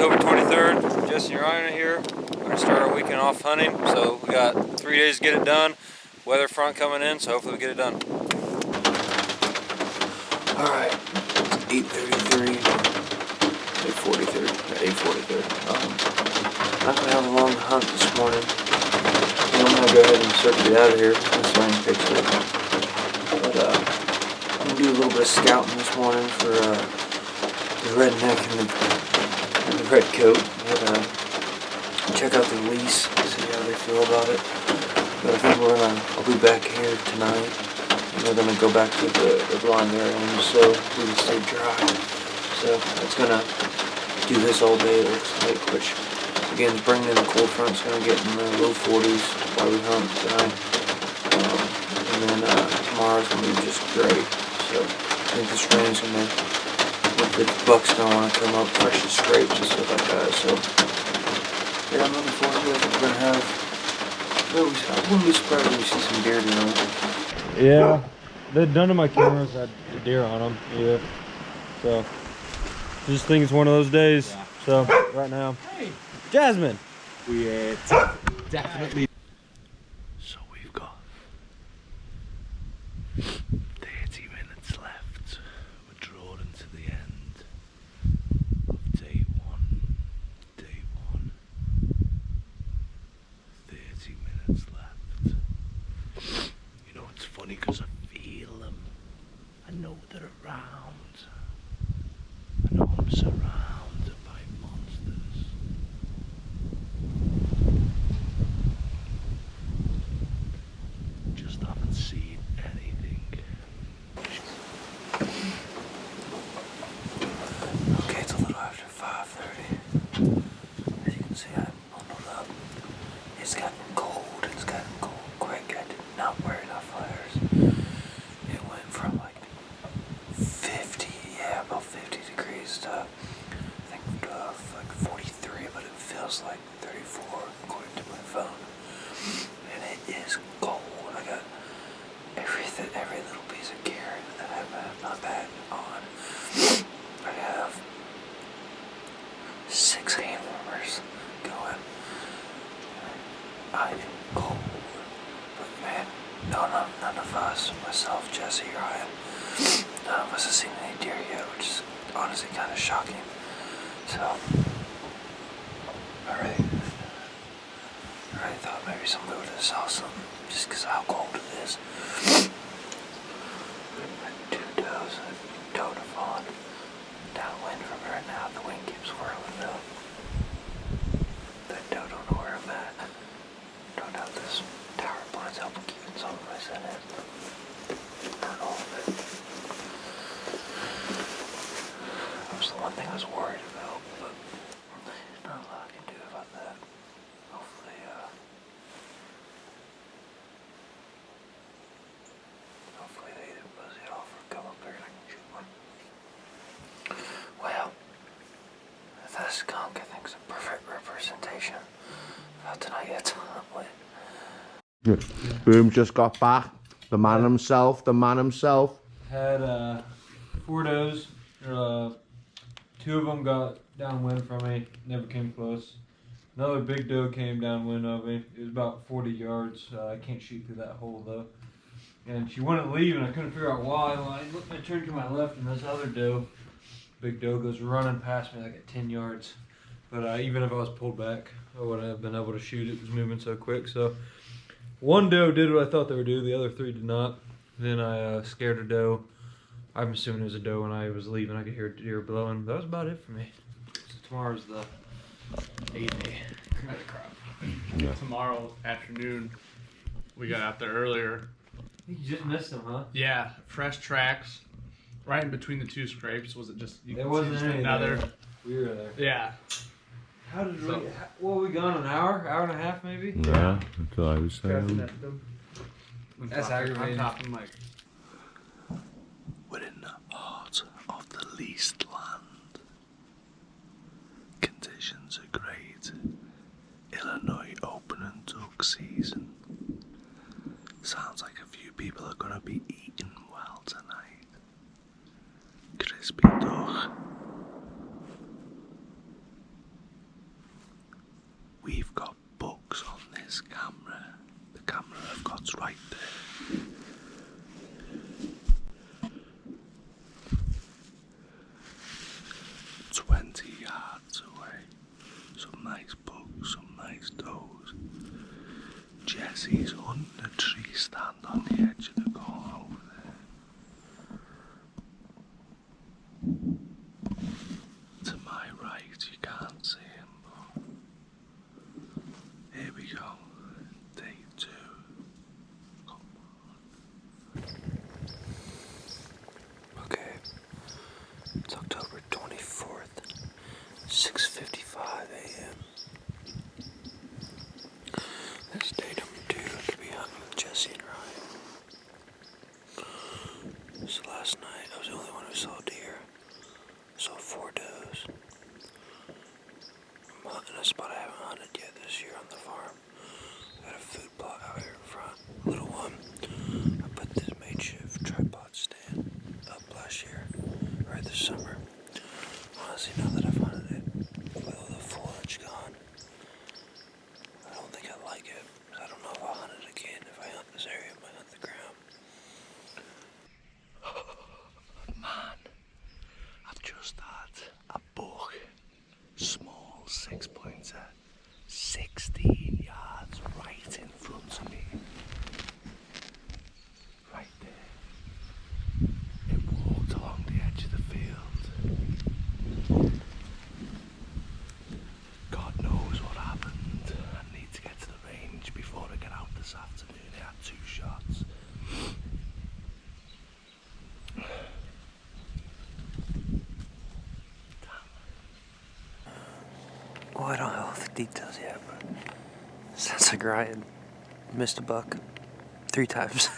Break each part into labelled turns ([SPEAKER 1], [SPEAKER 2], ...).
[SPEAKER 1] October 23rd. Jesse and Ryan are here. We're going to start our weekend off hunting. So we got 3 days to get it done. Weather front coming in, so hopefully we get it done. Alright, it's 8:33. 8:43. 8:43. Not going to have a long hunt this morning. I'm going to go ahead and start to get out of here. This rain picks up. But I'm going to do a little bit of scouting this morning for the redneck and the redcoat. Check out the lease, see how they feel about it. But I think I'll be back here tonight. And we're gonna go back to the blind area so we can stay dry. So it's gonna do this all day, it looks like, which again is bringing in the cold front. It's gonna get in the low 40s while we hunt tonight. And then tomorrow's gonna be just great. So I think this rain's gonna, the buck's gonna wanna come up fresh and scrapes and stuff like that. So yeah, I'm looking forward to it. We're gonna have, I wouldn't be surprised if we see some deer tonight. Yeah, none of my cameras had a deer on them either. So, I just think it's one of those days. Yeah. So, right now, hey, Jasmine!
[SPEAKER 2] We definitely.
[SPEAKER 3] So we've got 30 minutes left. We're drawing to the end of day one. Day one. 30 minutes left. You know, it's funny because I feel them. I know they're around. I know I'm surrounded by monsters. Just haven't seen anything.
[SPEAKER 1] Okay, it's a little after 5:30. As you can see, I'm bundled up. It's gotten cold. It's gotten cold quick. I did not wear enough layers. It went from like 50, yeah, about 50 degrees to I think like 43, but it feels like 34 according to my phone. And it is cold. I got every little piece of gear that I have not had on. I have 6 hand warmers going. I am cold. But man, none of us, myself, Jesse, Ryan, none of us have seen any deer yet, which is honestly kind of shocking. So, I really thought maybe somebody would have saw something just because of how cold it is. Two does. Doe to fawn. Downwind from her now. The wind keeps whirling though. That doe don't know where I'm at. Don't know if this tower blind's helping keeping some of my scent in. Not all of it. That was the one thing I was worried about, but there's not a lot I can do about that. Hopefully they didn't buzz it off or come up there and I can shoot one. Well, that skunk I think is a perfect representation of how tonight gets lit.
[SPEAKER 2] Boom just got back. The man himself.
[SPEAKER 1] Had 4 does. 2 of them got downwind from me. Never came close. Another big doe came downwind of me. It was about 40 yards. I can't shoot through that hole though. And she wouldn't leave, and I couldn't figure out why. I turned to my left, and this other doe, big doe, goes running past me like at 10 yards. But even if I was pulled back, I wouldn't have been able to shoot. It was moving so quick. So one doe did what I thought they would do. The other 3 did not. Then I scared a doe. I'm assuming it was a doe when I was leaving. I could hear deer blowing. That was about it for me. So tomorrow's the 8-day crop.
[SPEAKER 4] Yeah. Tomorrow afternoon, we got out there earlier.
[SPEAKER 1] You just missed them, huh?
[SPEAKER 4] Yeah, fresh tracks, right in between the 2 scrapes. Was it just?
[SPEAKER 1] There wasn't any
[SPEAKER 4] another.
[SPEAKER 1] There. We were there.
[SPEAKER 4] Yeah.
[SPEAKER 1] How did we? Well, we gone an hour and a half, maybe.
[SPEAKER 2] Yeah, that's what I was saying.
[SPEAKER 1] That's aggravating.
[SPEAKER 4] I'm talking like.
[SPEAKER 3] We're in the heart of the leased land. Conditions are great. Illinois open and duck season. Sounds like a few people are gonna be eating well tonight. Crispy duck. We've got bugs on this camera. The camera I've got's right there. 20 yards away. Some nice bugs, some nice does. Jesse's hunting a tree stand on the edge of the corner over there. To my right, you can't see him, but here we go. Day 2. Come on.
[SPEAKER 1] Okay. It's October 24th, 6:55 a.m. That's day number 2 to be hunting with Jesse and Ryan. So last night, I was the only one who saw deer. Saw 4 does. I'm hunting a spot I haven't hunted yet this year on the farm. Got a food plot out here in front. Little one. I put this makeshift tripod stand up last year, or this summer. Honestly, now that I've hunted it, with all the foliage gone, I don't think I like it. I don't know if I'll hunt it again. If I hunt this area, I might hunt the ground.
[SPEAKER 3] Man, I've just had a buck, small 6-pointer, 16 yards right in front of me. Right there. It walked along the edge of the field. God knows what happened. I need to get to the range before I get out this afternoon. It had 2 shots.
[SPEAKER 1] Well, I don't have all the details yet, but sounds like Ryan missed a buck 3 times.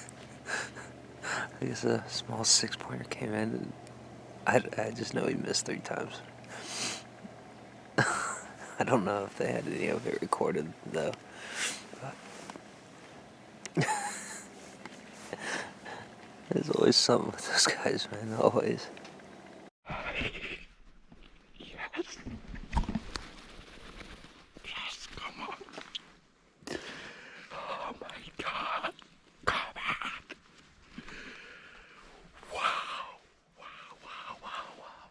[SPEAKER 1] I guess a small 6-pointer came in, and I just know he missed 3 times. I don't know if they had any of it recorded, though. But there's always something with those guys, man, always.
[SPEAKER 3] Yes. Yes, come on. Oh my God. Come on. Wow.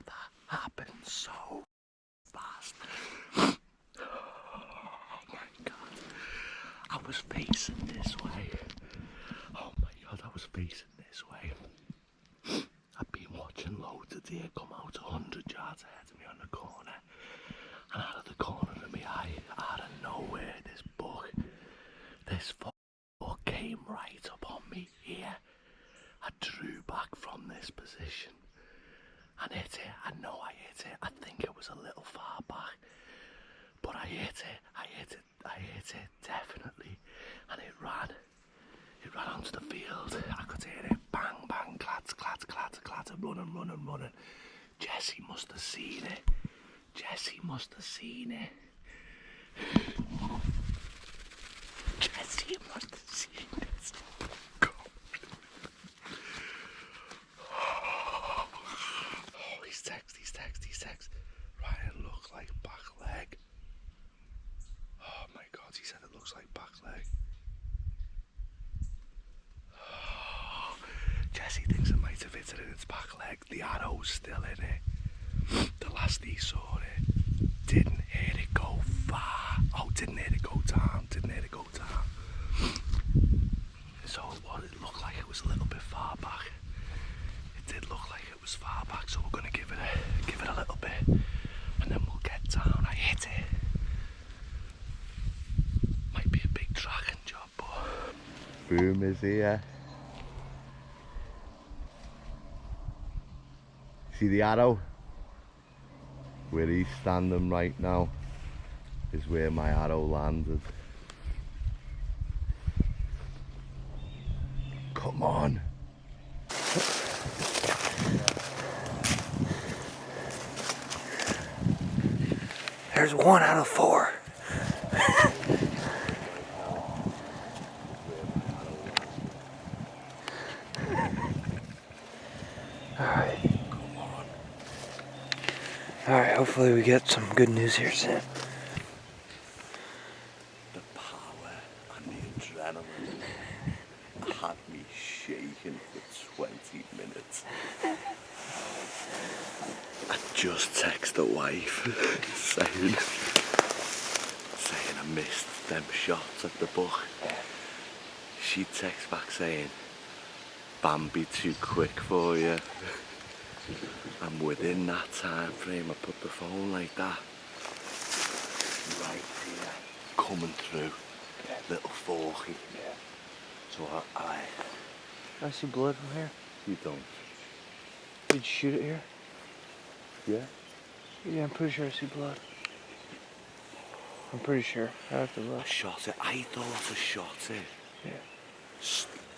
[SPEAKER 3] That happened so fast. Oh my God. I was facing this way. Oh my God, I was facing this way. I've been watching loads of deer come out 100 yards ahead of me on the corner. And out of the corner of my eye, out of nowhere, this buck came right up on me here. I drew back from this position and hit it. I know I hit it. I think it was a little far back, but I hit it, definitely. And it ran onto the field. I could hear it, bang, bang, clatter, clatter, clatter, clatter, running. Jesse must have seen it. Jesse must have seen it. Oh, he's text. Ryan looks like back leg. Oh my God, he said it looks like back leg. Oh, Jesse thinks it might have hit it in its back leg. The arrow's still in it. The last he saw it, didn't hear it go far. Oh, didn't hear it go down. So it looked like it was a little bit far back. It did look like it was far back, so we're gonna give it a little bit, and then we'll get down. I hit it. Might be a big tracking job, but
[SPEAKER 2] Boom is here. See the arrow? Where he's standing right now is where my arrow landed. Come on.
[SPEAKER 1] There's 1 out of 4. Alright, hopefully we get some good news here soon.
[SPEAKER 2] wife saying I missed them shots at the buck. She texts back saying, Bambi too quick for you. And within that time frame, I put the phone like that. Right here, coming through, little forky. So
[SPEAKER 1] I see blood from here.
[SPEAKER 2] you don't.
[SPEAKER 1] Did you shoot it here?
[SPEAKER 2] Yeah.
[SPEAKER 1] Yeah, I'm pretty sure I see blood. I'm pretty sure. I have to
[SPEAKER 2] I
[SPEAKER 1] look.
[SPEAKER 2] shot it. I thought I shot it.
[SPEAKER 1] Yeah.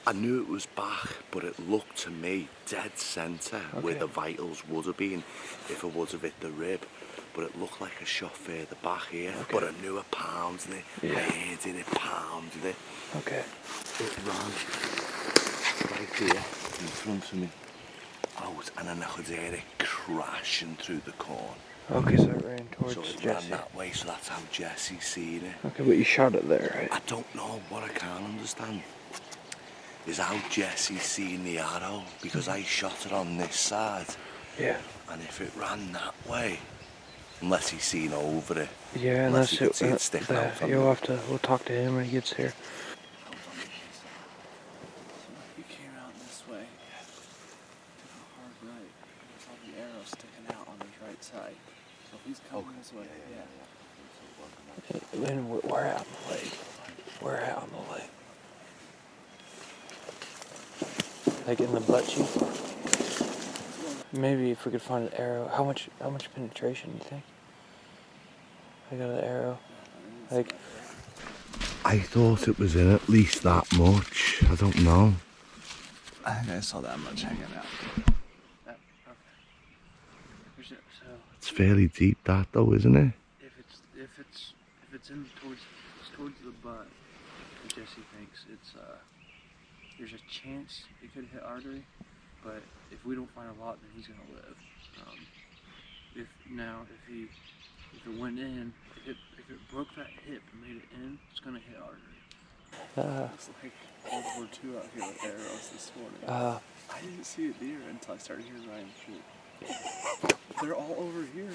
[SPEAKER 2] I knew it was back, but it looked to me dead centre where
[SPEAKER 1] Okay.
[SPEAKER 2] the vitals would have been if I would have hit the rib. But it looked like a shot further back here.
[SPEAKER 1] Okay.
[SPEAKER 2] But I knew it pounded it.
[SPEAKER 1] Yeah.
[SPEAKER 2] I heard it pounded it.
[SPEAKER 1] Okay.
[SPEAKER 2] It ran right here in front of me, out, and then I could hear it crashing through the corn.
[SPEAKER 1] Okay, so it ran towards
[SPEAKER 2] So it
[SPEAKER 1] Jesse.
[SPEAKER 2] ran that way, so that's how Jesse seen it.
[SPEAKER 1] Okay, but you shot it there, right?
[SPEAKER 2] I don't know what I can't understand is how Jesse seen the arrow, because I shot it on this side,
[SPEAKER 1] Yeah.
[SPEAKER 2] and if it ran that way, unless he's seen over it,
[SPEAKER 1] Yeah,
[SPEAKER 2] unless
[SPEAKER 1] unless
[SPEAKER 2] you could see it sticking out on
[SPEAKER 1] you'll
[SPEAKER 2] the...
[SPEAKER 1] have to. We'll talk to him when he gets here.
[SPEAKER 5] He came out this way, took a hard right, and saw the arrow sticking out on his right side. So he's coming this way, yeah.
[SPEAKER 1] And we're out on the lake. We're out on the lake. Like in the butt cheek. Maybe if we could find an arrow. How much penetration do you think? I got an arrow. Like,
[SPEAKER 2] I thought it was in at least that much. I don't know.
[SPEAKER 5] I think I saw that much hanging out.
[SPEAKER 1] okay. So
[SPEAKER 2] It's fairly deep, that though, isn't it?
[SPEAKER 1] if it's in towards the butt, Jesse thinks there's a chance it could hit artery, but if we don't find a lot, then he's gonna live. If it went in, if it broke that hip and made it in, it's gonna hit artery.
[SPEAKER 5] It's like World War II out here with arrows this morning. I didn't see a deer until I started hearing Ryan shoot. They're all over here.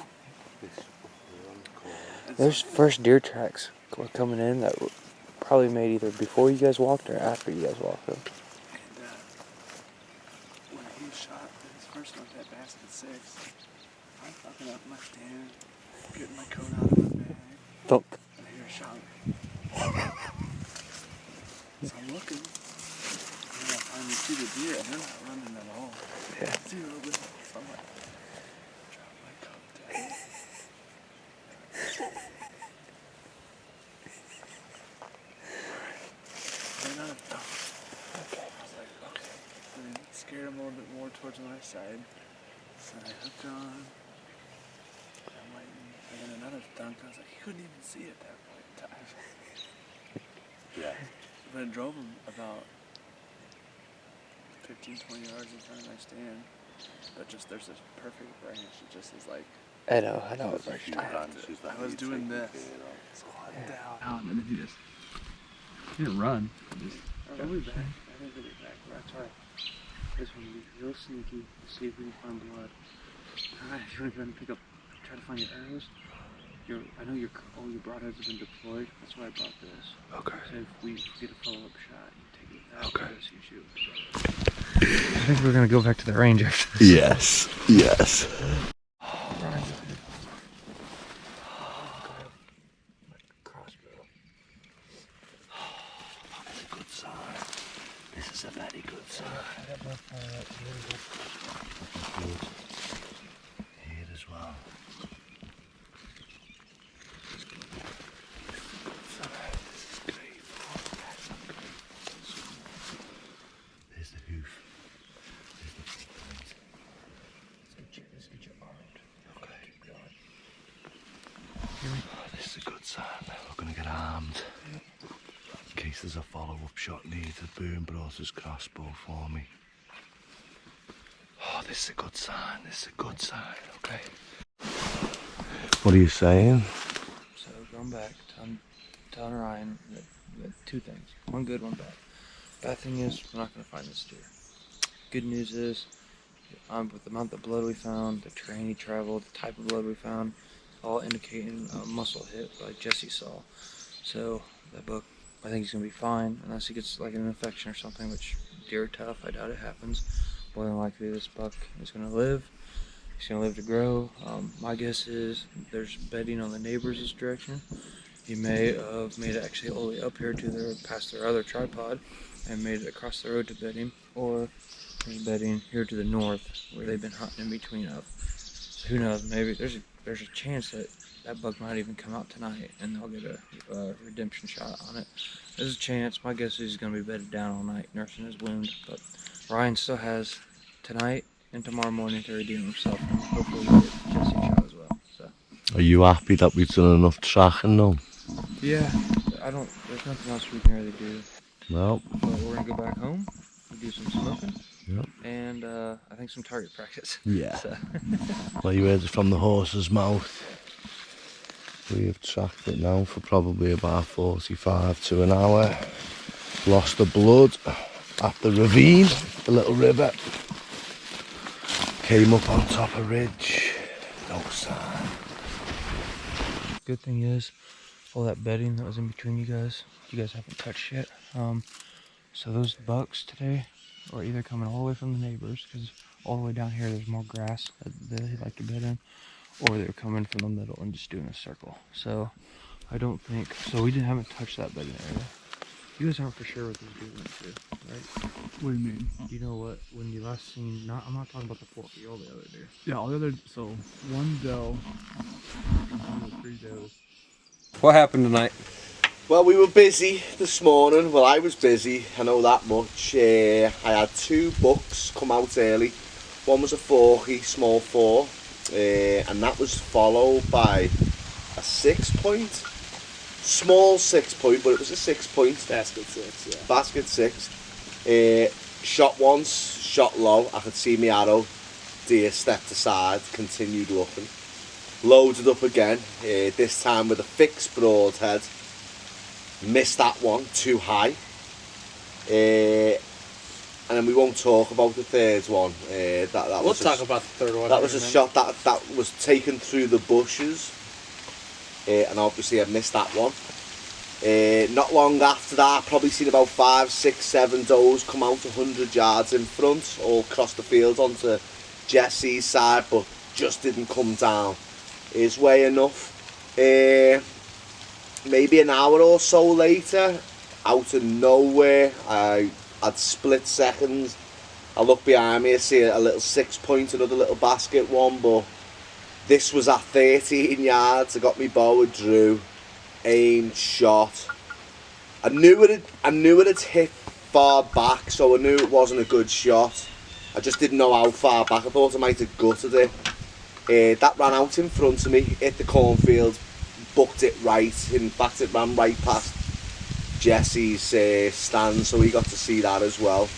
[SPEAKER 1] There's first deer tracks coming in that were probably made either before you guys walked or after you guys walked them.
[SPEAKER 5] And when he shot his first one, that basket 6, I'm fucking up my stand, getting my coat out of my bag,
[SPEAKER 1] Thump.
[SPEAKER 5] and I hear a shot. So I'm looking, and then I finally see the deer, and they're not running at all.
[SPEAKER 1] Yeah.
[SPEAKER 5] Zero bit. So I'm like, drop my coat down. Ran out of thump.
[SPEAKER 1] Okay.
[SPEAKER 5] I was like, okay. And then scared him a little bit more towards my side. So I hooked on. I'm waiting. And then another thunk. I was like, he couldn't even see it at that point in time.
[SPEAKER 2] Yeah.
[SPEAKER 5] But it drove him about 15, 20 yards in front of my stand. But just there's this perfect branch. It just is like,
[SPEAKER 1] I know what branch you're
[SPEAKER 5] I,
[SPEAKER 1] talking
[SPEAKER 5] had to, I was doing this. Squat down.
[SPEAKER 4] And then he didn't run.
[SPEAKER 1] I'll be back. I think we'll be back. That's right. This one will be real sneaky. See if we can find blood. Alright, if you want to go ahead and try to find your arrows. I know your broadheads have been deployed. That's why I brought this.
[SPEAKER 2] Okay.
[SPEAKER 1] So if we get a follow-up shot, you take it back.
[SPEAKER 2] Okay.
[SPEAKER 1] You shoot. I think we're gonna go back to the range after this.
[SPEAKER 2] Yes. Yes.
[SPEAKER 1] Crossbow.
[SPEAKER 2] That's a good sign. This is a very good sign. Here as well. There's the hoof. There's the footprint.
[SPEAKER 1] Let's get you armed.
[SPEAKER 2] Okay.
[SPEAKER 1] Keep going.
[SPEAKER 2] Oh, this is a good sign. We're gonna get armed. In case there's a follow-up shot needed. Boone brought his crossbow for me. Oh, this is a good sign. This is a good sign. Okay. What are you saying?
[SPEAKER 1] So going back, telling Ryan that two things. One good, one bad. Bad thing is we're not going to find this deer. Good news is with the amount of blood we found, the terrain he traveled, the type of blood we found, all indicating a muscle hit like Jesse saw. So that buck, I think he's gonna be fine unless he gets like an infection or something, which deer are tough. I doubt it happens. More than likely, this buck is gonna live. He's gonna live to grow. My guess is there's bedding on the neighbors' direction. He may have made it actually all the way up here to their past their other tripod and made it across the road to bedding, or there's bedding here to the north where they've been hunting in between of. Who knows? Maybe there's a chance that that buck might even come out tonight and they'll get a redemption shot on it. There's a chance. My guess is he's gonna be bedded down all night, nursing his wound. But Ryan still has tonight and tomorrow morning to redeem himself, and hopefully get Jesse shot as well. So.
[SPEAKER 2] Are you happy that we've done enough tracking now?
[SPEAKER 1] Yeah, there's nothing else we can really do.
[SPEAKER 2] No.
[SPEAKER 1] But we're gonna go back home, do some smoking,
[SPEAKER 2] Yep.
[SPEAKER 1] and I think some target practice.
[SPEAKER 2] Yeah.
[SPEAKER 1] So.
[SPEAKER 2] Well, you heard it from the horse's mouth. We have tracked it now for probably about 45 to an hour. Lost the blood at the ravine, the little river. Came up on top of ridge, no sign.
[SPEAKER 1] Good thing is, all that bedding that was in between you guys haven't touched yet. So those bucks today are either coming all the way from the neighbors, because all the way down here there's more grass that they like to bed in, or they're coming from the middle and just doing a circle. So I don't think, so we haven't touched that bedding area. You guys aren't for sure what those deer went to, right?
[SPEAKER 5] What do you mean?
[SPEAKER 1] You know what, when you last seen, I'm not talking about the forky, all the other deer.
[SPEAKER 5] Yeah, all the other, so one doe, and 3 does.
[SPEAKER 6] What happened tonight?
[SPEAKER 2] Well, we were busy this morning. Well, I was busy, I know that much. I had 2 bucks come out early. One was a forky, small 4, and that was followed by a 6-point. Small 6-point, but it was a 6-point.
[SPEAKER 5] Basket 6, yeah.
[SPEAKER 2] Basket 6. Shot once, shot low. I could see my arrow. Deer stepped aside, continued looking. Loaded up again, this time with a fixed broadhead. Missed that one, too high. And then we won't talk about the third one.
[SPEAKER 5] We'll talk about the third one.
[SPEAKER 2] That was a shot that was taken through the bushes. And obviously I missed that one. Not long after that, probably seen about 5, 6, 7 does come out 100 yards in front, all across the field onto Jesse's side, but just didn't come down his way enough. Maybe an hour or so later, out of nowhere, I had split seconds. I look behind me, I see a little 6-point, another little basket one, but this was at 13 yards. I got my bow, I drew, aimed, shot. I knew it had hit far back, so I knew it wasn't a good shot. I just didn't know how far back. I thought I might have gutted it. That ran out in front of me, hit the cornfield, booked it right. In fact, it ran right past Jesse's stand, so he got to see that as well.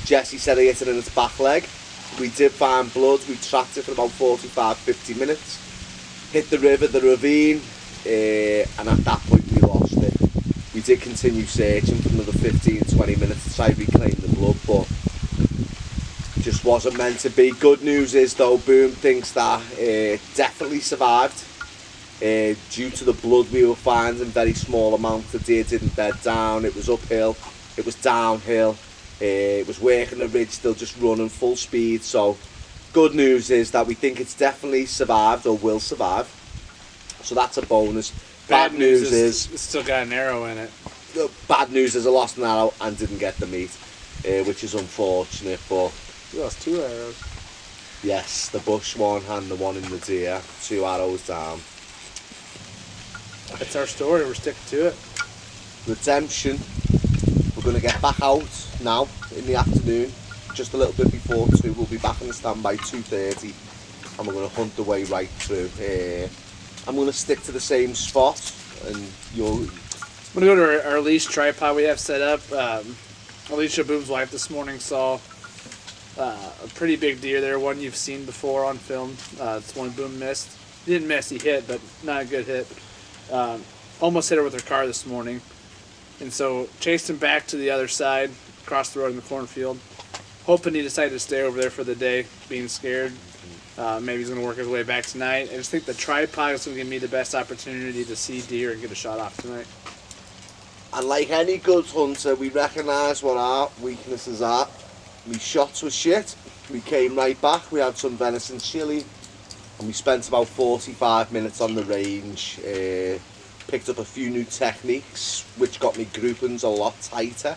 [SPEAKER 2] Jesse said he hit it in its back leg. We did find blood. We tracked it for about 45-50 minutes. Hit the river, the ravine, and at that point we lost it. We did continue searching for another 15-20 minutes to try to reclaim the blood, but it just wasn't meant to be. Good news is though, Boom thinks that definitely survived. Due to the blood we were finding, very small amounts. The deer didn't bed down. It was uphill, it was downhill. It was working the ridge, still just running full speed. So good news is that we think it's definitely survived or will survive. So that's a bonus. Bad news is
[SPEAKER 5] it's still got an arrow in it.
[SPEAKER 2] Bad news is I lost an arrow and didn't get the meat, which is unfortunate. But
[SPEAKER 5] You lost 2 arrows.
[SPEAKER 2] yes, the bush one and the one in the deer, 2 arrows down.
[SPEAKER 5] That's our story. We're sticking to it.
[SPEAKER 2] Redemption. We're going to get back out now in the afternoon, just a little bit before 2. We'll be back on the stand by 2:30, and we're going to hunt the way right through. I'm going to stick to the same spot, and you'll...
[SPEAKER 5] I'm going to go to our leash tripod we have set up. Alicia Boom's wife this morning saw a pretty big deer there, one you've seen before on film. It's one Boom missed. He didn't miss, he hit, but not a good hit. Almost hit her with her car this morning. And so chased him back to the other side, across the road in the cornfield. Hoping he decided to stay over there for the day, being scared. Maybe he's going to work his way back tonight. I just think the tripod is going to give me the best opportunity to see deer and get a shot off tonight.
[SPEAKER 2] And like any good hunter, we recognise what our weaknesses are. My shots were shit. We came right back. We had some venison chili. And we spent about 45 minutes on the range. Picked up a few new techniques, which got me groupings a lot tighter.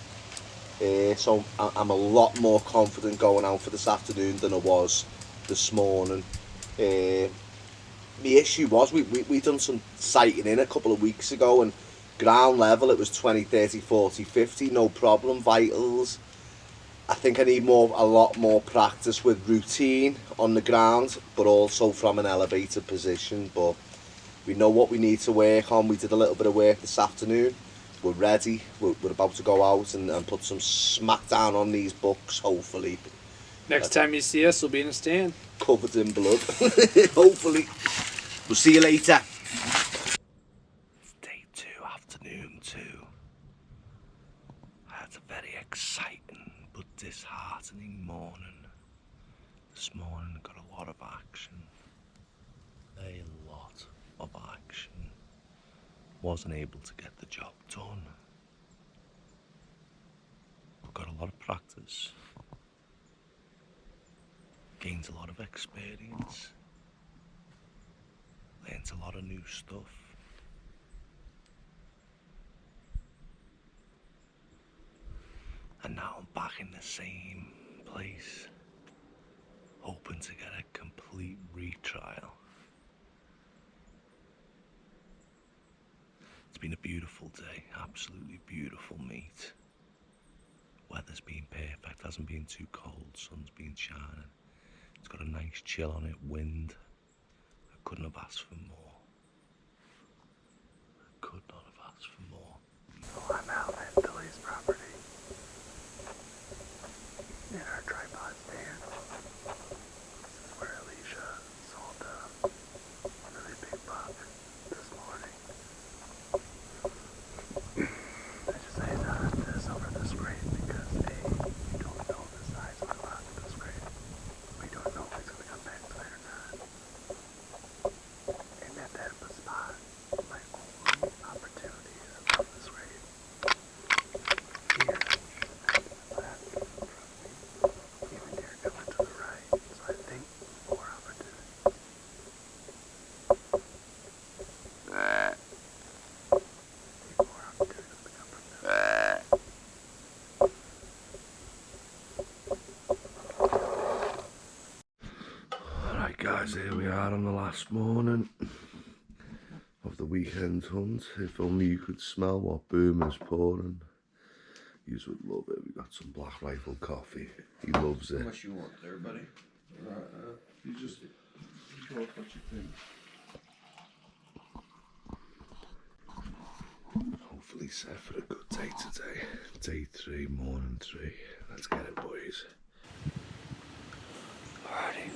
[SPEAKER 2] So I'm a lot more confident going out for this afternoon than I was this morning. The issue was we done some sighting in a couple of weeks ago, and ground level it was 20, 30, 40, 50, no problem, vitals. I think I need a lot more practice with routine on the ground, but also from an elevated position. But we know what we need to work on. We did a little bit of work this afternoon. We're ready. We're about to go out and put some smack down on these bucks, hopefully.
[SPEAKER 5] Next time you see us, we'll be in a stand.
[SPEAKER 2] Covered in blood. Hopefully. We'll see you later.
[SPEAKER 3] It's day 2, afternoon 2. I had a very exciting but disheartening morning. This morning got a lot of action. A lot of action. Wasn't able to get the job done. But got a lot of practice. Gained a lot of experience. Learned a lot of new stuff. And now I'm back in the same place, hoping to get a complete retrial. It's been a beautiful day, absolutely beautiful meet. Weather's been perfect, hasn't been too cold, sun's been shining. It's got a nice chill on it, wind. I couldn't have asked for more. I could not have asked for more. So I'm out at Billy's property. In our tripod stand. This is where Alicia sold a really big buck this morning. I just say that this over the screen because A, we don't know the size of the buck in the screen. We don't know if he's going to come back tonight or not. And at that spot, my only opportunity is above the screen. Here, left, even here coming to the right. So I think more opportunity. I think more opportunities to come from this. Alright guys, here we are on the last morning of the weekend hunt. If only you could smell what Boom is pouring. You would love it. We got some Black Rifle coffee. He loves it.
[SPEAKER 1] How much you want there, buddy?
[SPEAKER 3] You just go with what you think.
[SPEAKER 2] Hopefully set for a good day today. Day 3, morning 3. Let's get it, boys.
[SPEAKER 1] Alrighty.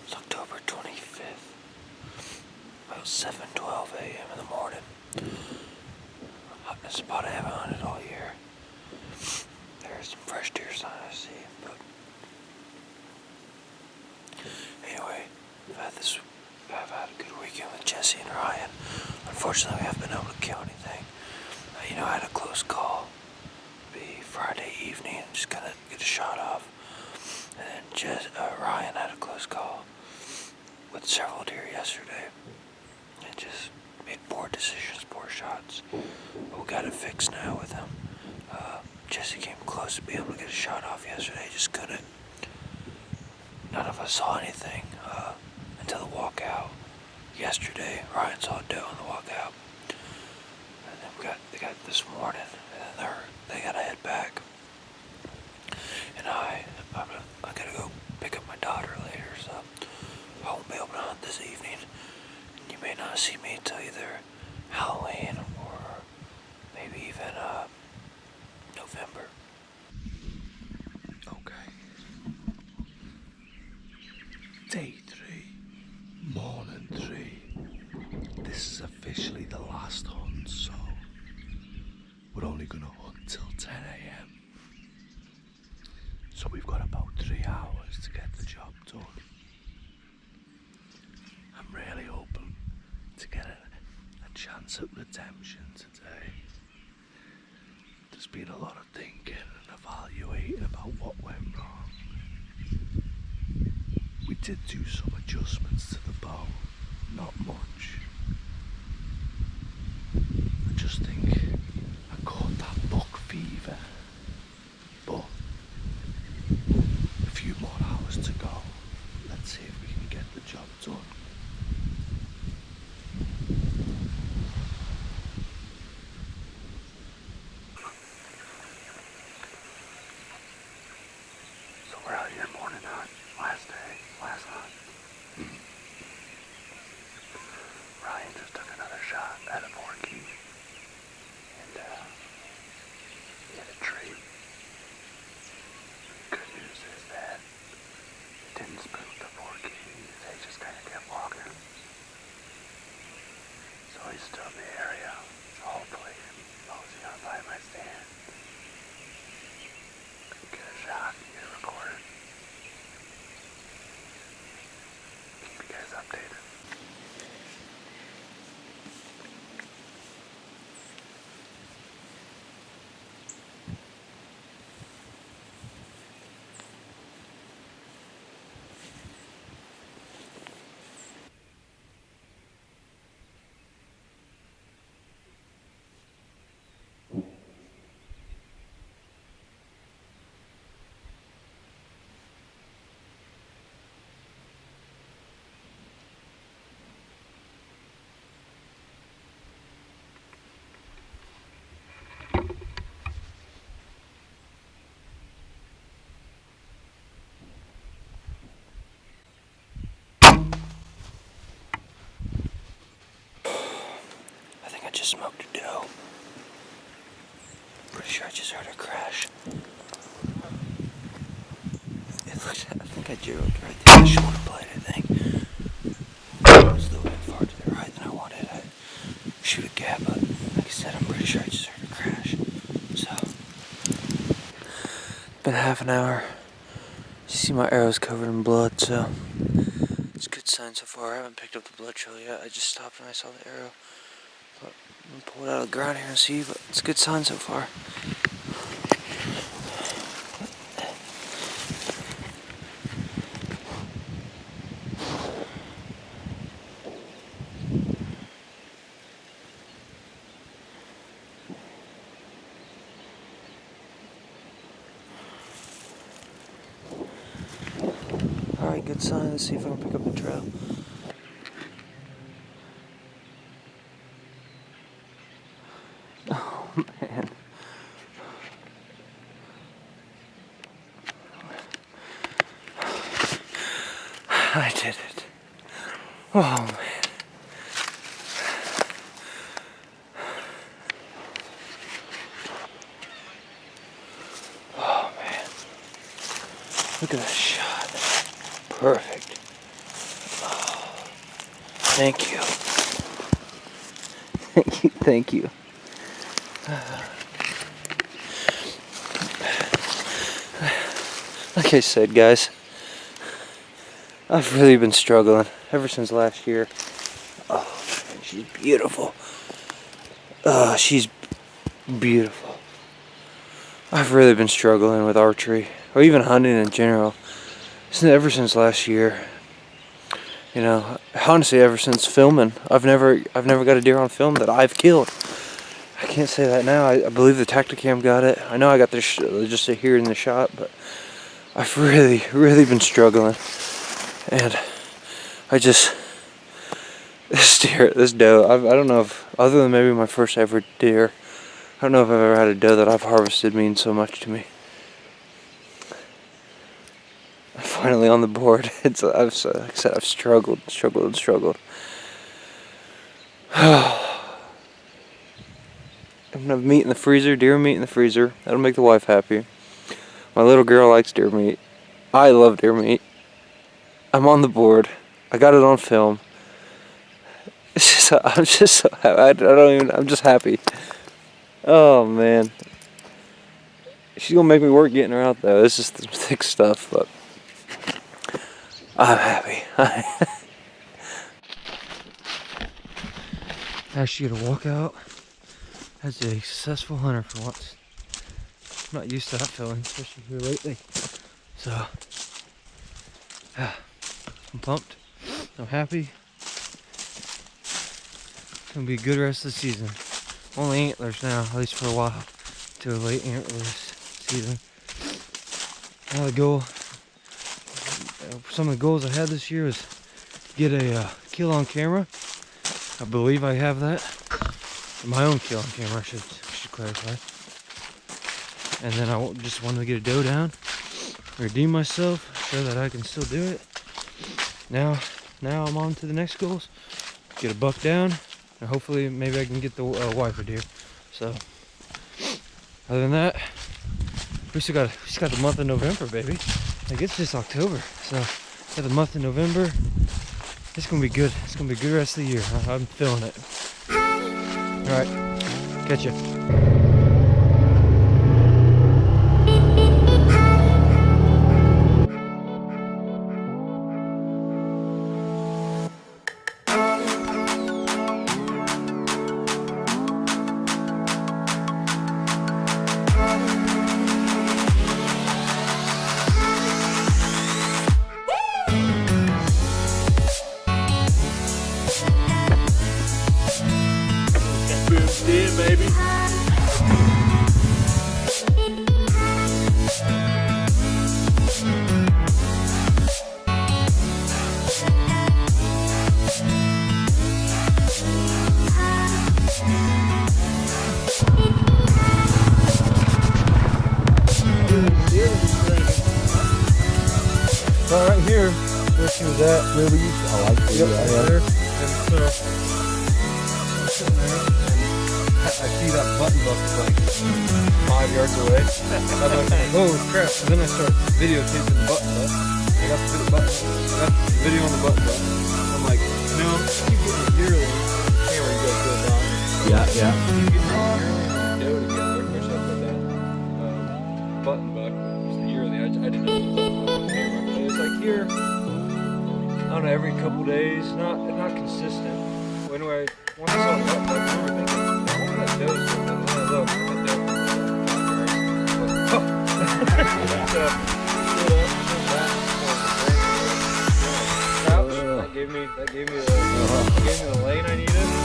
[SPEAKER 1] It's October 25th. About 7:12 a.m. in the morning. Hottest spot I haven't hunted all year. There's some fresh deer sign I see, but anyway, I've had a good weekend with Jesse and Ryan. Unfortunately, we haven't been able to kill anything. I had a close call. Be Friday evening, just gonna get a shot off. And then Ryan had a close call with several deer yesterday. And just made poor decisions, poor shots. But we got it fixed now with him. Jesse came close to being able to get a shot off yesterday, just couldn't. None of us saw anything until the walkout. Yesterday, Ryan saw a doe on the walkout. And then they got this morning, and then they gotta head back. And I gotta go pick up my daughter later, so I won't be able to hunt this evening. You may not see me until either Halloween or maybe even November.
[SPEAKER 3] Okay. Day 3, morning 3. This is officially the last hunt, so we're only gonna hunt till 10 a.m. So we've got about 3 hours to get the job done. I'm really hoping to get a chance at redemption today. There's been a lot of thinking and evaluating about what went wrong. We did do some adjustments to the bow, not much. I just think I caught that buck fever, but a few more hours to go. Let's see if we can get the job done. So we're out here morning hunt, last hunt. Ryan just took another shot at a porky, and he hit a tree. Good news is that it didn't spook the porky. They just kind of kept walking. So he's still in the area. So hopefully he knows he's by my stand. Get a shot, get it recorded. Keep you guys updated.
[SPEAKER 1] I think I just smoked a doe. Pretty sure I just heard her crash. I think I zeroed right there. I shoulder blade, I think. It was a little bit far to the right than I wanted. I shoot a gap, but like I said, I'm pretty sure I just heard her crash. So, it's been half an hour. You see my arrow's covered in blood, so it's a good sign so far. I haven't picked up the blood trail yet. I just stopped when I saw the arrow. But I'm gonna pull it out of the ground here and see, but it's a good sign so far. Alright, good sign. Let's see if I can pick up the trail. Oh, man. I did it. Oh, man. Oh, man. Look at that shot. Perfect. Oh, thank you. Thank you, thank you. Like I said, guys, I've really been struggling ever since last year. Oh, man, she's beautiful. Oh, she's beautiful. I've really been struggling with archery, or even hunting in general, ever since last year. You know, honestly, ever since filming, I've never got a deer on film that I've killed. I can't say that now. I believe the Tacticam got it. I know I got this just here in the shot, but I've really been struggling. And I just, this doe, I don't know if, other than maybe my first ever deer, I don't know if I've ever had a doe that I've harvested mean so much to me. I'm finally on the board. Like I said, I've struggled. I'm gonna have meat in the freezer, deer meat in the freezer. That'll make the wife happy. My little girl likes deer meat. I love deer meat. I'm on the board. I got it on film. I'm just so happy. I'm just happy. Oh man. She's gonna make me work getting her out though. This is the thick stuff, but I'm happy.
[SPEAKER 6] actually get a walkout as a successful hunter for once. I'm not used to that feeling, especially here lately. So, yeah, I'm pumped. I'm happy. It's gonna be a good rest of the season. Only antlers now, at least for a while, till late antlers season. Now the goal, some of the goals I had this year was get a kill on camera. I believe I have that. My own kill on camera, I should clarify. And then I just wanted to get a doe down, redeem myself, show that I can still do it. Now I'm on to the next goals. Get a buck down, and hopefully maybe I can get the wiper deer. So, other than that, we still got the month of November, baby. Like, it's just October, so got the month of November. It's gonna be good. It's gonna be a good rest of the year. I'm feeling it. All right, catch ya.
[SPEAKER 4] Baby.
[SPEAKER 6] So right here, where she was at, where we used to, I like to there. And so, I'm sitting there, and I see that button buck like 5 yards away. I'm like, oh crap. And then I start videotaping the button buck. I got the video on the button buck. I'm like, no, keep getting a yearling. The camera goes on.
[SPEAKER 2] Yeah.
[SPEAKER 6] Keep getting a yearling doe together. Wish I put that button buck. It's the yearling. I didn't know it was on the camera. But it's like here, I don't know, every couple days, not consistent. When I saw the button buck, I remember thinking, I wonder what that doe's doing. And then I look, and that doe was like, oh. That gave me the lane I needed.